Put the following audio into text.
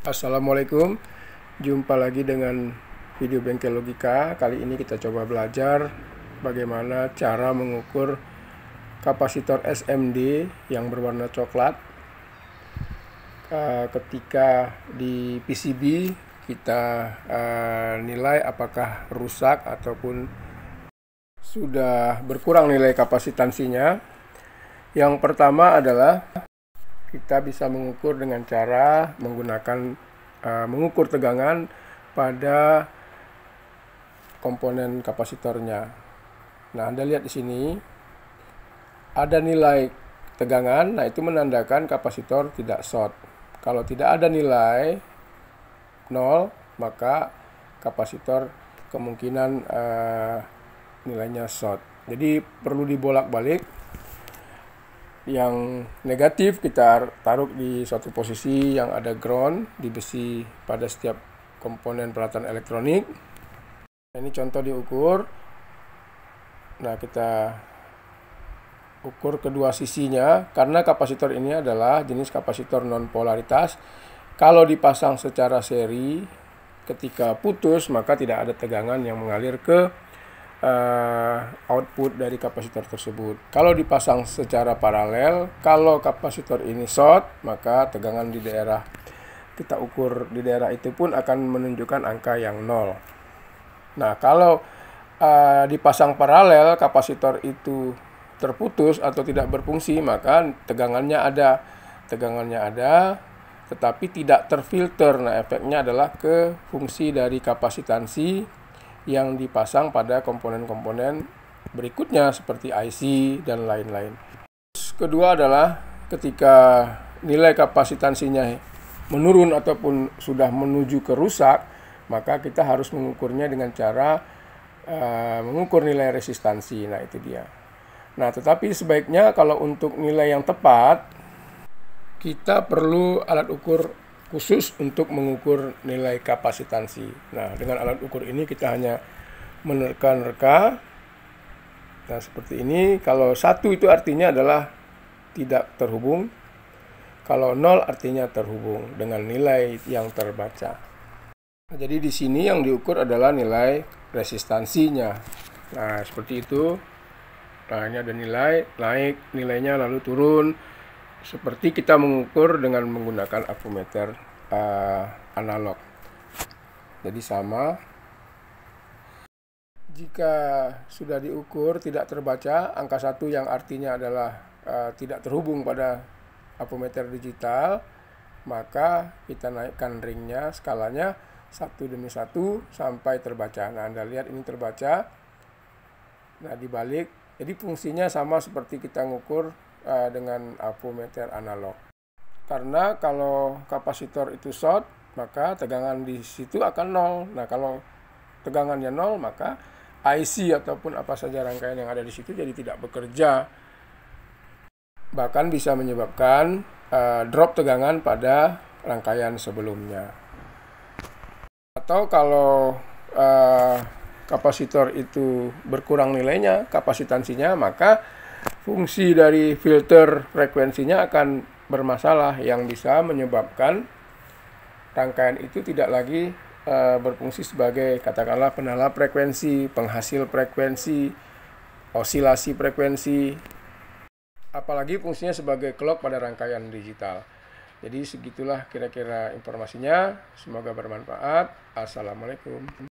Assalamualaikum, jumpa lagi dengan video bengkel logika. Kali ini kita coba belajar bagaimana cara mengukur kapasitor SMD yang berwarna coklat. Ketika di PCB kita nilai apakah rusak ataupun sudah berkurang nilai kapasitansinya. Yang pertama adalah kita bisa mengukur dengan cara menggunakan mengukur tegangan pada komponen kapasitornya. Nah, Anda lihat di sini ada nilai tegangan. Nah, itu menandakan kapasitor tidak short. Kalau tidak ada nilai 0, maka kapasitor kemungkinan nilainya short. Jadi perlu dibolak-balik. Yang negatif kita taruh di suatu posisi yang ada ground di besi pada setiap komponen peralatan elektronik. Ini contoh diukur. Nah, kita ukur kedua sisinya karena kapasitor ini adalah jenis kapasitor non polaritas. Kalau dipasang secara seri, ketika putus maka tidak ada tegangan yang mengalir ke output dari kapasitor tersebut. Kalau dipasang secara paralel, kalau kapasitor ini short, maka tegangan di daerah kita ukur di daerah itu pun akan menunjukkan angka yang 0. Nah, kalau dipasang paralel, kapasitor itu terputus atau tidak berfungsi, maka tegangannya ada, tetapi tidak terfilter. Nah, efeknya adalah ke fungsi dari kapasitansi yang dipasang pada komponen-komponen berikutnya seperti IC dan lain-lain. Kedua adalah ketika nilai kapasitansinya menurun ataupun sudah menuju ke rusak, maka kita harus mengukurnya dengan cara mengukur nilai resistansi. Nah, itu dia. Nah, tetapi sebaiknya kalau untuk nilai yang tepat, kita perlu alat ukur khusus untuk mengukur nilai kapasitansi. Nah, dengan alat ukur ini kita hanya menerka-nerka. Nah, seperti ini. Kalau 1 itu artinya adalah tidak terhubung. Kalau 0 artinya terhubung dengan nilai yang terbaca. Nah, jadi di sini yang diukur adalah nilai resistansinya. Nah, seperti itu. Nah, ini ada nilai, naik nilainya lalu turun. Seperti kita mengukur dengan menggunakan ampermeter analog. Jadi sama. Jika sudah diukur tidak terbaca, angka 1 yang artinya adalah tidak terhubung pada ampermeter digital, maka kita naikkan ringnya, skalanya 1 demi 1 sampai terbaca. Nah, Anda lihat ini terbaca. Nah, dibalik. Jadi fungsinya sama seperti kita ngukur dengan ampermeter analog. Karena kalau kapasitor itu short, maka tegangan di situ akan 0. Nah, kalau tegangannya 0, maka IC ataupun apa saja rangkaian yang ada di situ jadi tidak bekerja. Bahkan bisa menyebabkan drop tegangan pada rangkaian sebelumnya. Atau kalau kapasitor itu berkurang nilainya, kapasitansinya, maka fungsi dari filter frekuensinya akan bermasalah yang bisa menyebabkan rangkaian itu tidak lagi berfungsi sebagai katakanlah penalap frekuensi, penghasil frekuensi, osilasi frekuensi, apalagi fungsinya sebagai clock pada rangkaian digital. Jadi segitulah kira-kira informasinya. Semoga bermanfaat. Assalamualaikum.